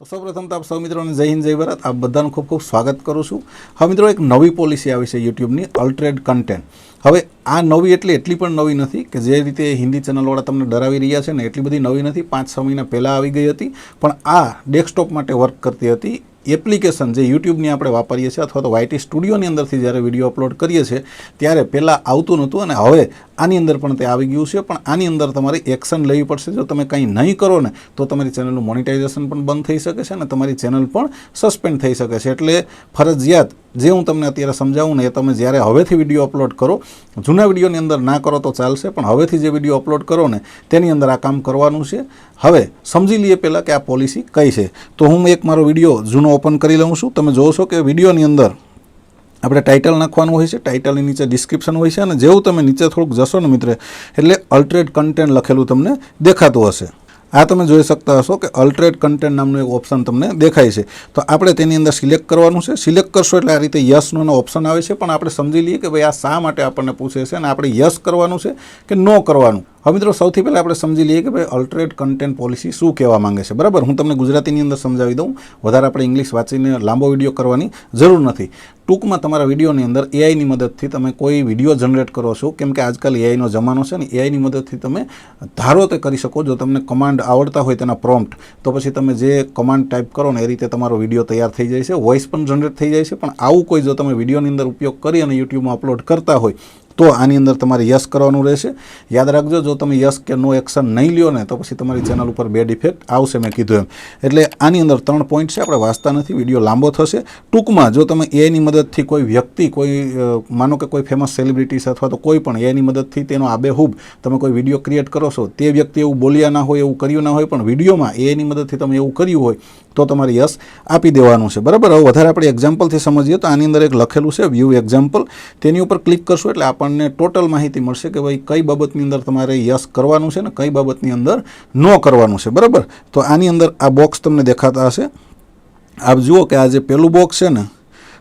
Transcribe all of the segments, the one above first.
तो સૌપ્રથમ તો આપ સૌ મિત્રોને જય હિન્દ જય ભારત. આપ બધાનું ખૂબ ખૂબ સ્વાગત કરું છું. હવે મિત્રો એક નવી પોલિસી આવી છે યુટ્યુબની, અલ્ટરેડ કન્ટેન્ટ. હવે આ નવી એટલી પણ નવી નથી કે જે રીતે હિન્દી ચેનલવાળા તમને ડરાવી રહ્યા છે ને એટલી બધી નવી નથી. 5-6 મહિના પહેલાં આવી ગઈ હતી, પણ આ ડેસ્કટોપ માટે વર્ક કરતી હતી. એપ્લિકેશન જે યુટ્યુબની આપણે વાપરીએ છીએ અથવા તો વાયટી સ્ટુડિયોની અંદરથી જ્યારે વિડીયો અપલોડ કરીએ છીએ ત્યારે પહેલાં આવતું નહોતું અને હવે આની અંદર પણ તે આવી ગયું છે. પણ આની અંદર તમારી એક્શન લેવી પડશે. જો તમે કંઈ નહીં કરો ને તો તમારી ચેનલનું મોનિટાઇઝેશન પણ બંધ થઈ શકે છે અને તમારી ચેનલ પણ સસ્પેન્ડ થઈ શકે છે. એટલે ફરજિયાત જે હું તમને અત્યારે સમજાવું ને એ તમે જ્યારે હવેથી વિડીયો અપલોડ કરો, જૂના વિડીયોની અંદર ના કરો તો ચાલશે, પણ હવેથી જે વિડીયો અપલોડ કરો ને તેની અંદર આ કામ કરવાનું છે. હવે સમજી લઈએ પહેલાં કે આ પોલિસી કઈ છે. તો હું એક મારો વિડીયો જૂનો ઓપન કરી લઉં છું. તમે જોશો કે વિડીયોની અંદર આપણે ટાઇટલ નાખવાનું હોય છે, ટાઇટલની નીચે ડિસ્ક્રિપ્શન હોય છે અને જેવું તમે નીચે થોડુંક જશો ને મિત્ર એટલે અલ્ટરેડ કન્ટેન્ટ લખેલું તમને દેખાતું હશે. આ તમે જોઈ શકતા હશો કે અલ્ટરેડ કન્ટેન્ટ નામનું એક ઓપ્શન તમને દેખાય છે. તો આપણે તેની અંદર સિલેક્ટ કરવાનું છે. સિલેક્ટ કરશો એટલે આ રીતે યસનો ઓપ્શન આવે છે. પણ આપણે સમજી લઈએ કે ભાઈ આ શા માટે આપણને પૂછે છે અને આપણે યસ કરવાનું છે કે નો કરવાનું. હવે મિત્રો સૌથી પહેલાં આપણે સમજી લઈએ કે ભાઈ અલ્ટરેડ કન્ટેન્ટ પોલિસી શું કહેવા માંગે છે. બરાબર, હું તમને ગુજરાતીની અંદર સમજાવી દઉં. વધારે આપણે ઇંગ્લિશ વાંચીને લાંબો વિડીયો કરવાની જરૂર નથી. ટૂંકમાં તમારા વિડીયોની અંદર એઆઈની મદદથી તમે કોઈ વિડીયો જનરેટ કરો છો, કેમ કે આજકાલ એઆઈનો જમાનો છે ને એઆઈની મદદથી તમે ધારો તે કરી શકો. જો તમને કમાન્ડ આવડતા હોય તેના પ્રોમ્પ્ટ, તો પછી તમે જે કમાન્ડ ટાઈપ કરો ને એ રીતે તમારો વિડીયો તૈયાર થઈ જાય છે. વોઇસ પણ જનરેટ થઈ જાય છે. પણ આવું કોઈ જો તમે વિડીયોની અંદર ઉપયોગ કરી અને યુટ્યુબમાં અપલોડ કરતા હોય તો આની અંદર તમારે યસ કરવાનું રહેશે. યાદ રાખજો, જો તમે યસ કે નો એક્શન નહીં લ્યો ને તો પછી તમારી ચેનલ ઉપર બેડ ઇફેક્ટ આવશે, મેં કીધું એમ. એટલે આની અંદર 3 પોઈન્ટ છે, આપણે વાંચતા નથી, વિડીયો લાંબો થશે. ટૂંકમાં જો તમે એઆઈની મદદથી કોઈ વ્યક્તિ, કોઈ માનો કે કોઈ ફેમસ સેલિબ્રિટીસ અથવા તો કોઈ પણ એઆઈની મદદથી તેનો આબેહૂબ તમે કોઈ વિડીયો ક્રિએટ કરો છો, તે વ્યક્તિ એવું બોલ્યા ના હોય, એવું કર્યું ના હોય, પણ વિડીયોમાં એઆઈની મદદથી તમે એવું કર્યું હોય તો તમારે યસ આપી દેવાનું છે. બરાબર, હવે વધારે આપણે એક્ઝામ્પલથી સમજીએ તો આની અંદર એક લખેલું છે વ્યૂ એક્ઝામ્પલ. તેની ઉપર ક્લિક કરશો એટલે આપણને ટોટલ માહિતી મળશે કે ભાઈ કઈ બાબતની અંદર તમારે યસ કરવાનું છે ને કઈ બાબતની અંદર નો કરવાનું છે. બરાબર, તો આની અંદર આ બોક્સ તમને દેખાતા હશે. આપ જુઓ કે આ જે પેલું બોક્સ છે ને,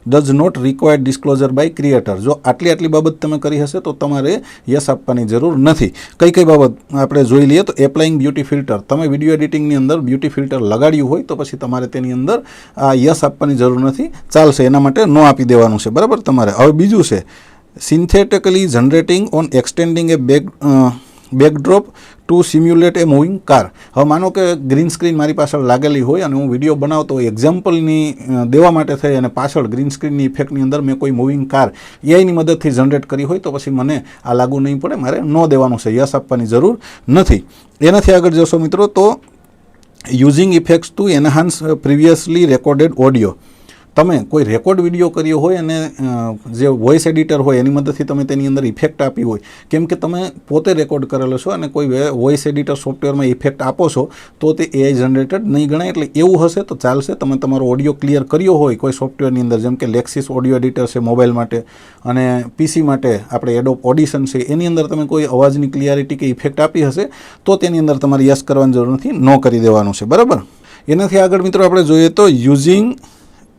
does not required disclosure by creator. જો આટલી બાબત તમે કરી હશે તો તમારે યસ આપવાની જરૂર નથી. કઈ બાબત આપણે જોઈ લઈએ તો એપ્લાઇંગ બ્યુટી ફિલ્ટર. તમે વિડીયો એડિટિંગની અંદર બ્યુટી ફિલ્ટર લગાડ્યું હોય તો પછી તમારે તેની અંદર આ યસ આપવાની જરૂર નથી, ચાલશે. એના માટે નો આપી દેવાનું છે. બરાબર, તમારે હવે બીજું છે synthetically generating on extending a backdrop to simulate a moving car. હવે માનો કે ગ્રીન સ્ક્રીન મારી પાછળ લાગેલી હોય અને હું વિડીયો બનાવતો હોય, એક્ઝામ્પલની દેવા માટે થઈ અને પાછળ ગ્રીન સ્ક્રીનની ઇફેક્ટની અંદર મેં કોઈ મૂવિંગ કાર એઆઈની મદદથી જનરેટ કરી હોય તો પછી મને આ લાગુ નહીં પડે, મારે નો દેવાનું છે, યસ આપવાની જરૂર નથી. એનાથી આગળ જશો મિત્રો તો using effects to enhance previously recorded audio. તમે કોઈ રેકોર્ડ વિડીયો કર્યો હોય અને જે વોઇસ એડિટર હોય એની મદદથી તમે તેની અંદર ઇફેક્ટ આપી હોય, કેમ કે તમે પોતે રેકોર્ડ કરેલો છો અને કોઈ વોઇસ એડિટર સોફ્ટવેરમાં ઇફેક્ટ આપો છો તો તે એઆઈ જનરેટેડ નહીં ગણાય. એટલે એવું હશે તો ચાલશે. તમે તમારો ઓડિયો ક્લિયર કર્યો હોય કોઈ સોફ્ટવેરની અંદર, જેમ કે લેક્સિસ ઓડિયો એડિટર છે મોબાઈલ માટે અને પીસી માટે આપણે એડોબ ઓડિશન છે, એની અંદર તમે કોઈ અવાજની ક્લિયરિટી કે ઇફેક્ટ આપી હશે તો તેની અંદર તમારે યસ કરવાની જરૂર નથી, નો કરી દેવાનું છે. બરાબર, એનાથી આગળ મિત્રો આપણે જોઈએ તો using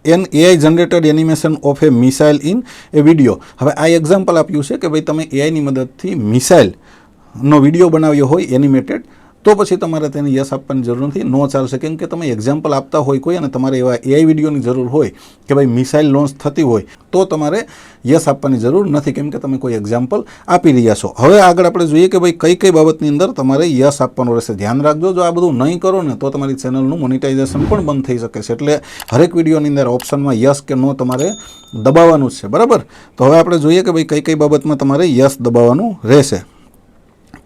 an AI generated animation of a missile in a video. હવે આ એક્ઝામ્પલ આપ્યું છે કે ભાઈ તમે એઆઈની મદદથી મિસાઇલનો વિડીયો બનાવ્યો હોય એનિમેટેડ, તો પછી તમારે તેને યસ આપવાની જરૂર નથી, નો ચાલશે. કેમ કે તમે એક્ઝામ્પલ આપતા હોય કોઈ અને તમારે એવા એઆઈ વિડીયોની જરૂર હોય કે ભાઈ મિસાઇલ લોન્ચ થતી હોય તો તમારે યસ આપવાની જરૂર નથી, કેમ કે તમે કોઈ એક્ઝામ્પલ આપી રહ્યા છો. હવે આગળ આપણે જોઈએ કે ભાઈ કઈ બાબતની અંદર તમારે યસ આપવાનું રહેશે. ધ્યાન રાખજો, જો આ બધું નહીં કરો ને તો તમારી ચેનલનું મોનિટાઇઝેશન પણ બંધ થઈ શકે છે. એટલે હરેક વિડીયોની અંદર ઓપ્શનમાં યસ કે નો તમારે દબાવવાનું જ છે. બરાબર, તો હવે આપણે જોઈએ કે ભાઈ કઈ બાબતમાં તમારે યસ દબાવવાનું રહેશે.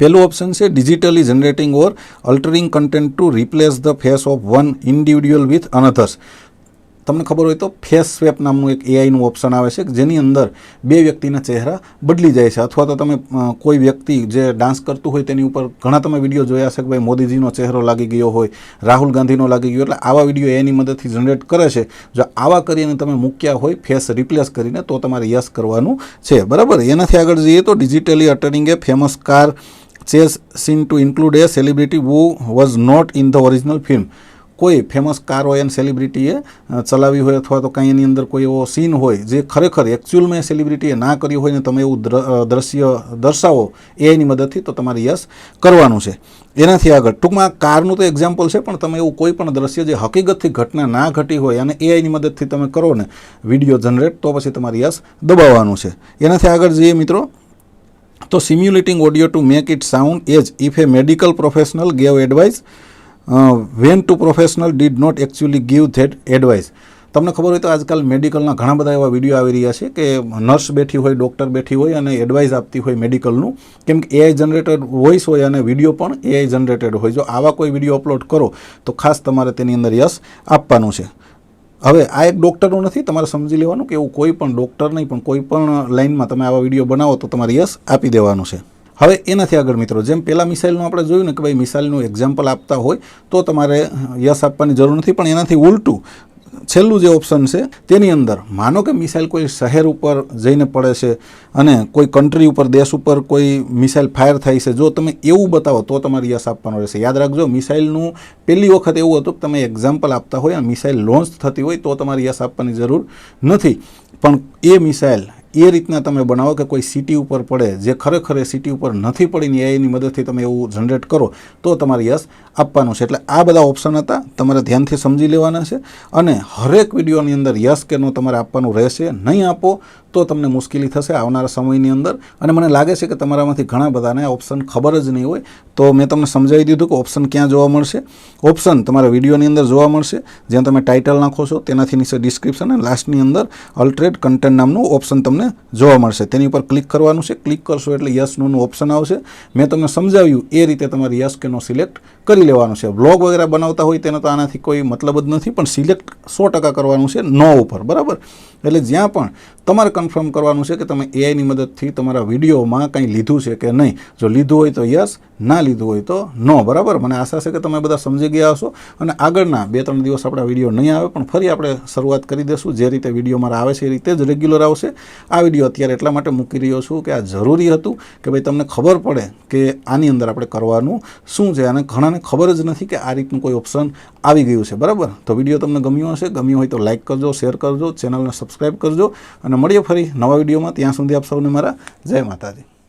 પહેલું ઓપ્શન છે digitally generating or altering content to replace the face of one individual with another's. તમને ખબર હોય તો ફેસ સ્વેપ નામનું એક એઆઈનું ઓપ્શન આવે છે જેની અંદર બે વ્યક્તિના ચહેરા બદલી જાય છે. અથવા તો તમે કોઈ વ્યક્તિ જે ડાન્સ કરતું હોય તેની ઉપર ઘણા તમે વિડીયો જોયા છે કે ભાઈ મોદીજીનો ચહેરો લાગી ગયો હોય, રાહુલ ગાંધીનો લાગી ગયો, એટલે આવા વિડીયો એની મદદથી જનરેટ કરે છે. જો આવા કરીને તમે મૂક્યા હોય ફેસ રિપ્લેસ કરીને તો તમારે યસ કરવાનું છે. બરાબર, એનાથી આગળ જઈએ તો digitally altering a famous car chase scene to include a celebrity who was not in the original film. કોઈ ફેમસ કાર હોય અને સેલિબ્રિટીએ ચલાવી હોય અથવા તો કાંઈ એની અંદર કોઈ એવો સીન હોય જે ખરેખર એકચ્યુઅલમાં સેલિબ્રિટીએ ના કર્યું હોય ને તમે એવું દ્રશ્ય દર્શાવો એઆઈની મદદથી, તો તમારે યસ કરવાનું છે. એનાથી આગળ ટૂંકમાં કારનું તો એક્ઝામ્પલ છે, પણ તમે એવું કોઈ પણ દ્રશ્ય જે હકીકતથી ઘટના ના ઘટી હોય અને એઆઈની મદદથી તમે કરો ને વિડીયો જનરેટ, તો પછી તમારે યસ દબાવવાનું છે. એનાથી આગળ જઈએ મિત્રો, તો simulating audio to make it sound as if a medical professional gave advice when to professional did not actually give that advice. તમને ખબર હોય તો આજકાલ મેડિકલના ઘણા બધા એવા વિડીયો આવી રહ્યા છે કે નર્સ બેઠી હોય, ડૉક્ટર બેઠી હોય અને એડવાઇસ આપતી હોય મેડિકલનું, કેમ કે એઆઈ જનરેટેડ વોઇસ હોય અને વિડીયો પણ એઆઈ જનરેટેડ હોય. જો આવા કોઈ વિડીયો અપલોડ કરો તો ખાસ તમારે તેની અંદર યસ આપવાનું છે. હવે આ એક ડૉક્ટરનું નથી, તમારે સમજી લેવાનું કે એવું કોઈ પણ ડૉક્ટર નહીં, પણ કોઈ પણ લાઇનમાં તમે આવા વિડીયો બનાવો તો તમારે યસ આપી દેવાનું છે. હવે એનાથી આગળ મિત્રો, જેમ પહેલાં મિસાઇલનું આપણે જોયું ને કે ભાઈ મિસાઇલનું એક્ઝામ્પલ આપતા હોય તો તમારે યસ આપવાની જરૂર નથી, પણ એનાથી ઉલટું છેલ્લું જે ઓપ્શન છે તેની અંદર માનો કે મિસાઇલ કોઈ શહેર ઉપર જઈને પડે છે અને કોઈ કન્ટ્રી ઉપર, દેશ ઉપર કોઈ મિસાઇલ ફાયર થાય છે, જો તમે એવું બતાવો તો તમારે યસ આપવાનું રહેશે. યાદ રાખજો, મિસાઇલનું પહેલી વખત એવું હતું કે તમે એક્ઝામ્પલ આપતા હોય અને મિસાઇલ લોન્ચ થતી હોય તો તમારે યસ આપવાની જરૂર નથી, પણ એ મિસાઇલ એ રીતના તમે બનાવો કે કોઈ સિટી ઉપર પડે જે ખરેખર એ સિટી ઉપર નથી પડીને એઆઈની મદદથી તમે એવું જનરેટ કરો તો તમારે યસ આપવાનું છે. એટલે આ બધા ઓપ્શન હતા, તમારે ધ્યાનથી સમજી લેવાના છે અને હરેક વિડીયોની અંદર યસ કે નો તમારે આપવાનું રહેશે. નહીં આપો તો તમને મુશ્કેલી થશે આવનારા સમયની અંદર. અને મને લાગે છે કે તમારામાંથી ઘણા બધાને ઓપ્શન ખબર જ નહીં હોય, તો મેં તમને સમજાવી દીધું કે ઓપ્શન ક્યાં જોવા મળશે. ઓપ્શન તમારા વિડીયોની અંદર જોવા મળશે, જ્યાં તમે ટાઇટલ નાખો છો તેનાથી નીચે ડિસ્ક્રિપ્શન અને લાસ્ટની અંદર અલ્ટરેડ કન્ટેન્ટ નામનું ઓપ્શન તમને જોવા મળશે. તેની ઉપર ક્લિક કરવાનું છે. ક્લિક કરશો એટલે યસ નોનું ઓપ્શન આવશે. મેં તમને સમજાવ્યું એ રીતે તમારે યસ કે નો સિલેક્ટ કરી લેવાનું છે. બ્લોગ વગેરે બનાવતા હોય તેનો તો આનાથી કોઈ મતલબ જ નથી, પણ સિલેક્ટ 100% કરવાનું છે નો ઉપર, બરાબર. એટલે જ્યાં પણ તમારે કન્ફર્મ કરવાનું છે કે તમે એઆઈની મદદથી તમારા વિડીયોમાં કંઈ લીધું છે કે નહીં. જો લીધું હોય તો યસ, ના લીધું હોય તો નો, બરાબર. મને આશા છે કે તમે બધા સમજી ગયા હશો અને આગળના 2-3 દિવસ આપણા વિડીયો નહીં આવે, પણ ફરી આપણે શરૂઆત કરી દઈશું. જે રીતે વિડીયો મારા આવે છે એ રીતે જ રેગ્યુલર આવશે. આ વિડીયો અત્યારે એટલા માટે મૂકી રહ્યો છું કે આ જરૂરી હતું કે ભાઈ તમને ખબર પડે કે આની અંદર આપણે કરવાનું શું છે, અને ઘણાને ખબર જ નથી કે આ રીતનું કોઈ ઓપ્શન આવી ગયું છે, બરાબર. તો વિડીયો તમને ગમ્યો હશે, ગમ્યો હોય તો લાઇક કરજો, શેર કરજો, ચેનલને સબસ્ક્રાઈબ કરજો અને મળીએ ફરી નવા વિડીયોમાં. ત્યાં સુધી આપ સૌને મારા જય માતાજી.